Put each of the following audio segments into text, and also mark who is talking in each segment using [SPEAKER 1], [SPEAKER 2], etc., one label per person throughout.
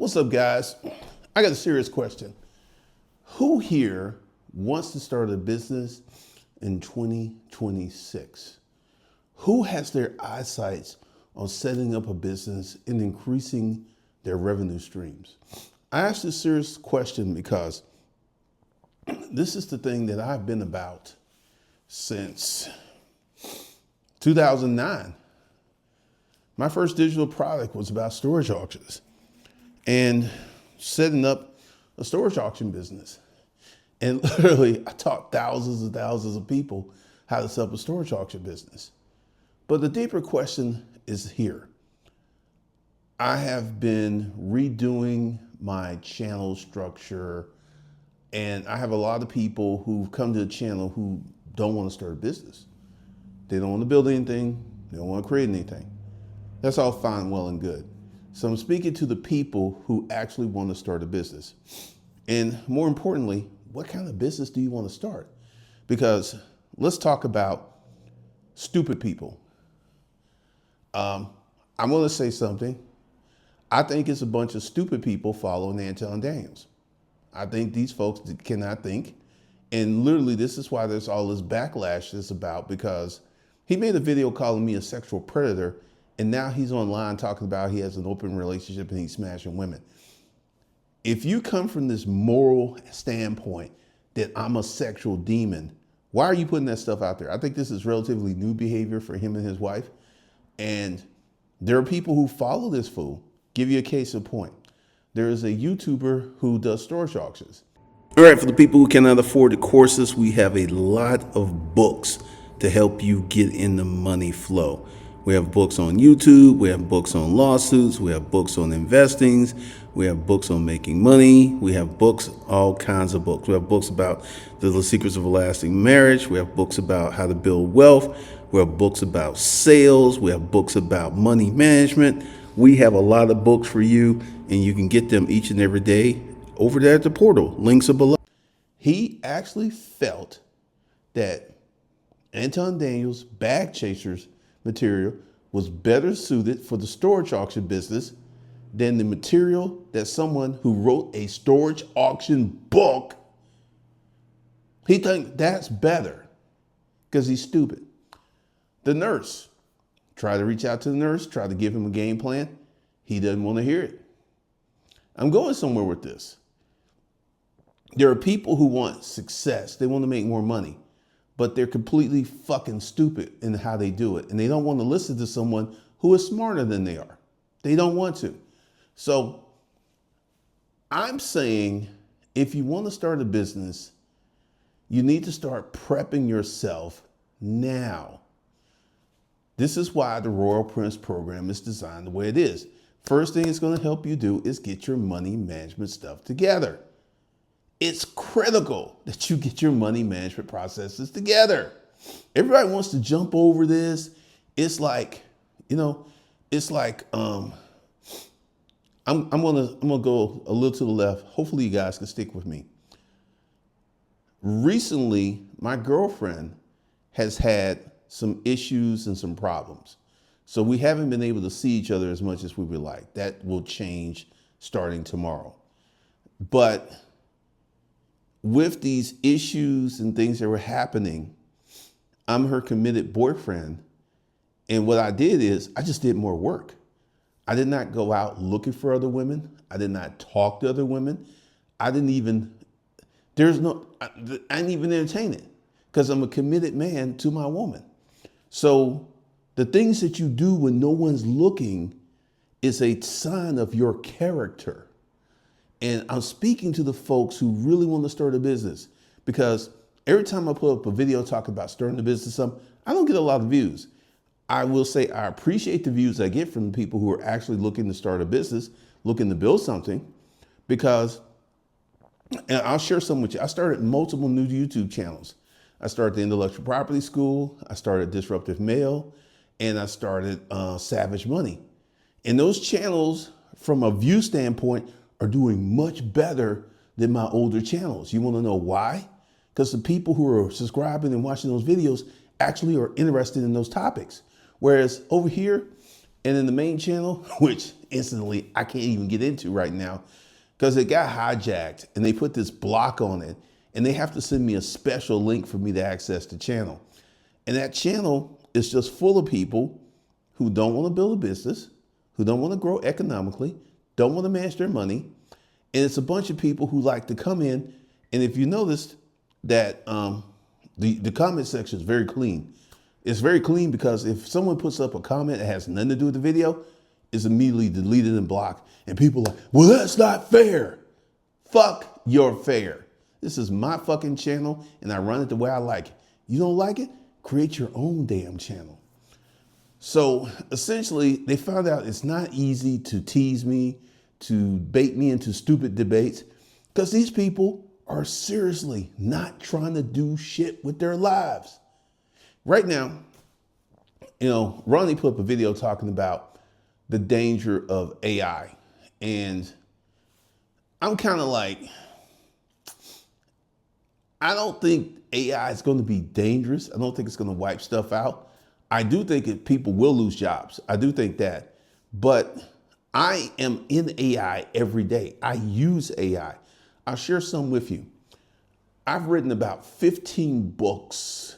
[SPEAKER 1] What's up, guys? I got a serious question. Who here wants to start a business in 2026? Who has their eyesights on setting up a business and increasing their revenue streams? I asked this serious question because this is the thing that I've been about since 2009. My first digital product was about storage auctions and setting up a storage auction business. And literally, I taught thousands and thousands of people how to set up a storage auction business. But the deeper question is here. I have been redoing my channel structure, and I have a lot of people who've come to the channel who don't want to start a business. They don't want to build anything. They don't want to create anything. That's all fine, well, and good. So I'm speaking to the people who actually want to start a business. And more importantly, what kind of business do you want to start? Because let's talk about stupid people. I'm going to say something. I think it's a bunch of stupid people following Anton Daniels. I think these folks cannot think. And literally, this is why there's all this backlash that's about, because he made a video calling me a sexual predator, and now he's online talking about he has an open relationship and he's smashing women. If you come from this moral standpoint that I'm a sexual demon, why are you putting that stuff out there? I think this is relatively new behavior for him and his wife. And there are people who follow this fool. Give you a case in point. There is a YouTuber who does storage auctions. All right, for the people who cannot afford the courses, we have a lot of books to help you get in the money flow. We have books on YouTube, we have books on lawsuits, we have books on investings, we have books on making money, we have books, all kinds of books. We have books about the secrets of a lasting marriage, we have books about how to build wealth, we have books about sales, we have books about money management. We have a lot of books for you, and you can get them each and every day over there at the portal. Links are below. He actually felt that Anton Daniels' Bag Chasers material was better suited for the storage auction business than the material that someone who wrote a storage auction book. He thinks that's better because he's stupid. The nurse, try to reach out to the nurse, try to give him a game plan. He doesn't want to hear it. I'm going somewhere with this. There are people who want success. They want to make more money, but they're completely fucking stupid in how they do it. And they don't want to listen to someone who is smarter than they are. They don't want to. So I'm saying, if you want to start a business, you need to start prepping yourself now. This is why the Royal Prince program is designed the way it is. First thing it's going to help you do is get your money management stuff together. It's critical that you get your money management processes together. Everybody wants to jump over this. It's like, I'm gonna go a little to the left. Hopefully you guys can stick with me. Recently, my girlfriend has had some issues and some problems. So we haven't been able to see each other as much as we would like. That will change starting tomorrow. But with these issues and things that were happening, I'm her committed boyfriend. And what I did is I just did more work. I did not go out looking for other women. I did not talk to other women. I didn't even entertain it because I'm a committed man to my woman. So the things that you do when no one's looking is a sign of your character. And I'm speaking to the folks who really want to start a business, because every time I put up a video talking about starting a business, I don't get a lot of views. I will say I appreciate the views I get from the people who are actually looking to start a business, looking to build something, because, and I'll share some with you. I started multiple new YouTube channels. I started the Intellectual Property School. I started Disruptive Mail, and I started Savage Money. And those channels, from a view standpoint, are doing much better than my older channels. You want to know why? Because the people who are subscribing and watching those videos actually are interested in those topics. Whereas over here and in the main channel, which instantly I can't even get into right now because it got hijacked and they put this block on it and they have to send me a special link for me to access the channel. And that channel is just full of people who don't want to build a business, who don't want to grow economically, don't want to manage their money. And it's a bunch of people who like to come in. And if you noticed that the comment section is very clean. It's very clean because if someone puts up a comment that has nothing to do with the video, it's immediately deleted and blocked. And people are like, well, that's not fair. Fuck your fair. This is my fucking channel and I run it the way I like it. You don't like it? Create your own damn channel. So essentially, they found out it's not easy to tease me, to bait me into stupid debates, because these people are seriously not trying to do shit with their lives. Right now, Ronnie put up a video talking about the danger of AI. And I'm kind of like, I don't think AI is going to be dangerous. I don't think it's going to wipe stuff out. I do think people will lose jobs. I do think that. But I am in AI every day. I use AI. I'll share some with you. I've written about 15 books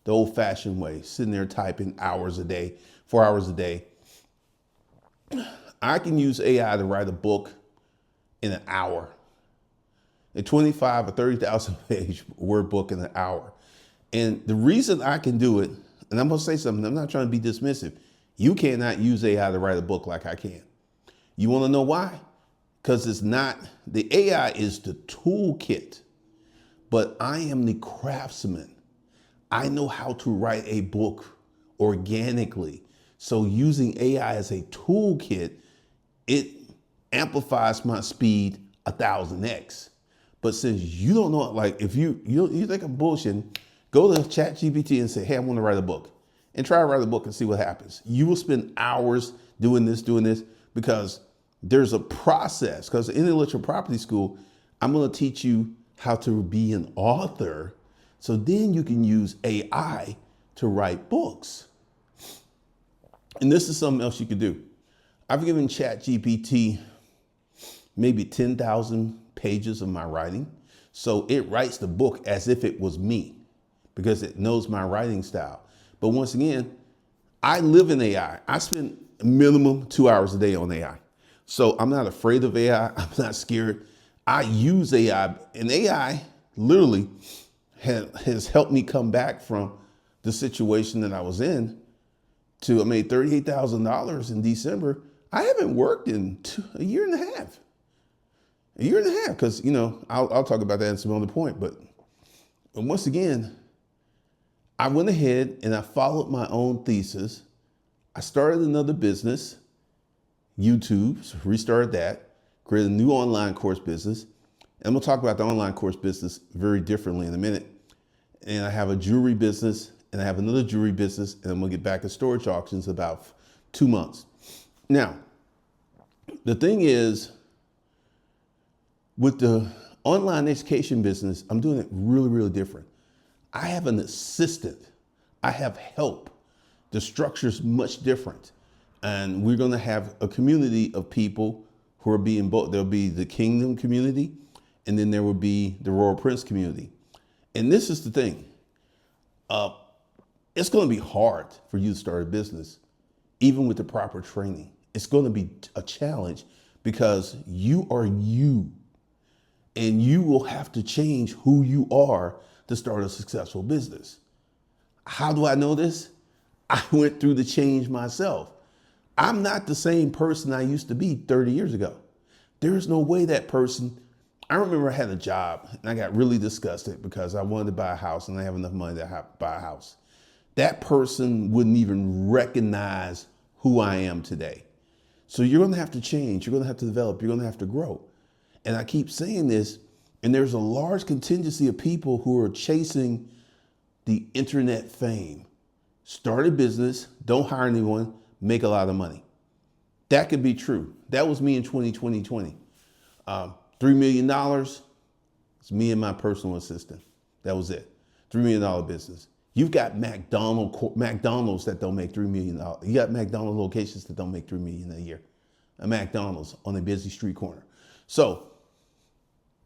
[SPEAKER 1] the old-fashioned way, sitting there typing hours a day, 4 hours a day. I can use AI to write a book in an hour, a 25 or 30,000 page word book in an hour. And the reason I can do it, and I'm gonna say something, I'm not trying to be dismissive. You cannot use AI to write a book like I can. You wanna know why? Because it's not, the AI is the toolkit, but I am the craftsman. I know how to write a book organically. So using AI as a toolkit, it amplifies my speed 1,000x. But since you don't know, like if you think I'm bullshitting, go to ChatGPT and say, hey, I want to write a book, and try to write a book and see what happens. You will spend hours doing this, because there's a process. Because in intellectual property school, I'm going to teach you how to be an author. So then you can use AI to write books. And this is something else you could do. I've given ChatGPT maybe 10,000 pages of my writing. So it writes the book as if it was me because it knows my writing style. But once again, I live in AI. I spend minimum 2 hours a day on AI. So I'm not afraid of AI. I'm not scared. I use AI, and AI literally has helped me come back from the situation that I was in I made $38,000 in December. I haven't worked in a year and a half. A year and a half, because, I'll talk about that at some other point. But once again, I went ahead and I followed my own thesis. I started another business, YouTube, so restarted that, created a new online course business. And I'm gonna talk about the online course business very differently in a minute. And I have a jewelry business, and I have another jewelry business, and I'm gonna get back to storage auctions in about 2 months. Now, the thing is, with the online education business, I'm doing it really, really different. I have an assistant. I have help. The structure's much different. And we're gonna have a community of people who are being both. There'll be the Kingdom community, and then there will be the Royal Prince community. And this is the thing. It's gonna be hard for you to start a business, even with the proper training. It's gonna be a challenge because you are you. And you will have to change who you are to start a successful business. How do I know this? I went through the change myself. I'm not the same person I used to be 30 years ago. There is no way that person, I remember I had a job and I got really disgusted because I wanted to buy a house and I have enough money to buy a house. That person wouldn't even recognize who I am today. So you're gonna have to change, you're gonna have to develop, you're gonna have to grow. And I keep saying this, and there's a large contingency of people who are chasing the internet fame. Start a business, don't hire anyone, make a lot of money. That could be true. That was me in 2020. $3 million, it's me and my personal assistant. That was it. $3 million business. You've got McDonald's that don't make $3 million. You got McDonald's locations that don't make $3 million a year. a McDonald's on a busy street corner. So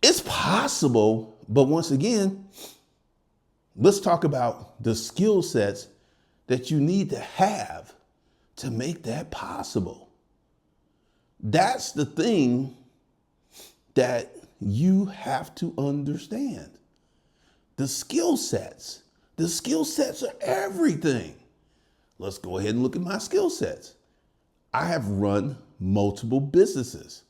[SPEAKER 1] it's possible, but once again, let's talk about the skill sets that you need to have to make that possible. That's the thing that you have to understand. The skill sets. The skill sets are everything. Let's go ahead and look at my skill sets. I have run multiple businesses.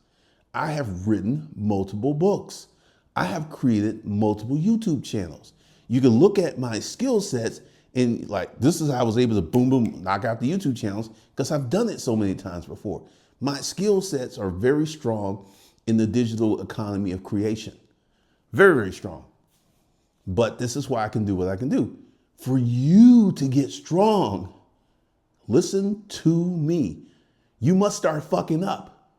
[SPEAKER 1] I have written multiple books. I have created multiple YouTube channels. You can look at my skill sets and like, this is how I was able to boom, knock out the YouTube channels because I've done it so many times before. My skill sets are very strong in the digital economy of creation. Very, very strong. But this is why I can do what I can do. For you to get strong, listen to me. You must start fucking up.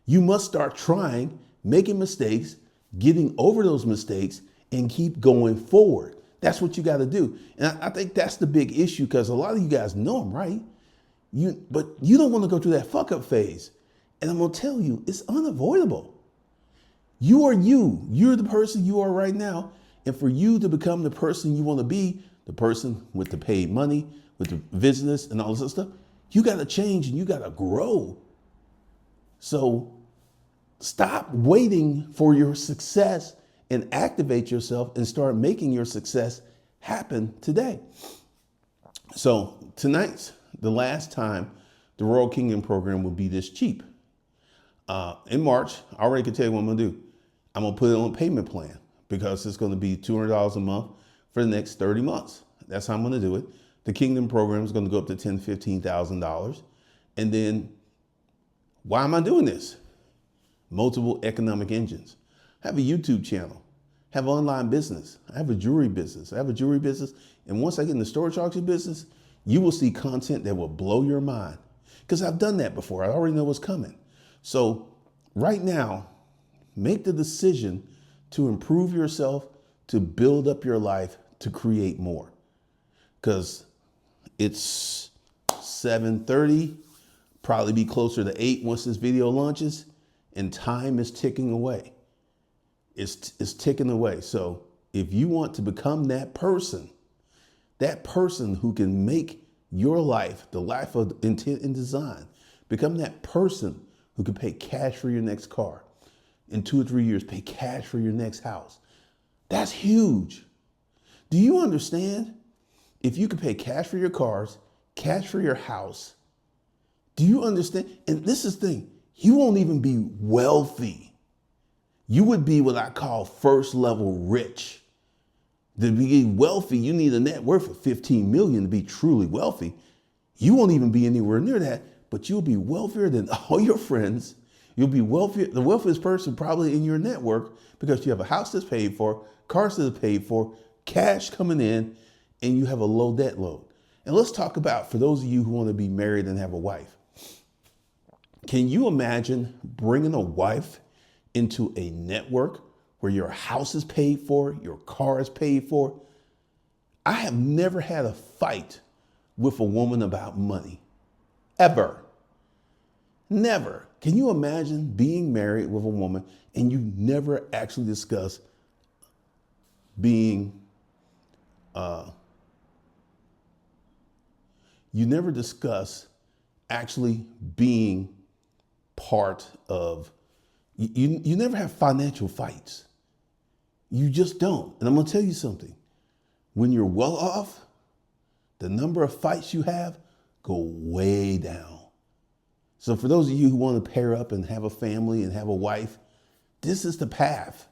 [SPEAKER 1] You must start trying, making mistakes, getting over those mistakes, and keep going forward. That's what you got to do. And I think that's the big issue because a lot of you guys know I'm right. But you don't want to go through that fuck up phase. And I'm going to tell you, it's unavoidable. You are you. You're the person you are right now. And for you to become the person you want to be, the person with the paid money, with the business and all this other stuff, you got to change and you got to grow. So stop waiting for your success and activate yourself and start making your success happen today. So tonight's the last time the Royal Kingdom program will be this cheap. In March, I already can tell you what I'm going to do. I'm going to put it on a payment plan because it's going to be $200 a month for the next 30 months. That's how I'm going to do it. The Kingdom program is going to go up to $10,000, $15,000. And then why am I doing this? Multiple economic engines. I have a YouTube channel, I have an online business. I have a jewelry business. And once I get in the storage auction business, you will see content that will blow your mind because I've done that before. I already know what's coming. So right now, make the decision to improve yourself, to build up your life, to create more. Because it's 7:30, probably be closer to 8 once this video launches, and time is ticking away. It's ticking away. So if you want to become that person who can make your life, the life of intent and design, become that person who can pay cash for your next car. In 2 or 3 years, pay cash for your next house. That's huge. Do you understand? If you could pay cash for your cars, cash for your house, do you understand? And this is the thing, you won't even be wealthy. You would be what I call first level rich. To be wealthy, you need a net worth of 15 million to be truly wealthy. You won't even be anywhere near that, but you'll be wealthier than all your friends. You'll be wealthier, the wealthiest person probably in your network because you have a house that's paid for, cars that are paid for, cash coming in, and you have a low debt load. And let's talk about, for those of you who want to be married and have a wife, can you imagine bringing a wife into a network where your house is paid for, your car is paid for? I have never had a fight with a woman about money, ever. Never. Can you imagine being married with a woman and you never actually discuss being, you never discuss actually being part of, you never have financial fights. You just don't. And I'm going to tell you something. When you're well off, the number of fights you have go way down. So for those of you who want to pair up and have a family and have a wife, this is the path.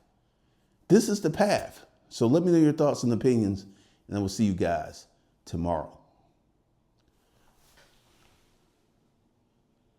[SPEAKER 1] This is the path. So let me know your thoughts and opinions, and I will see you guys tomorrow.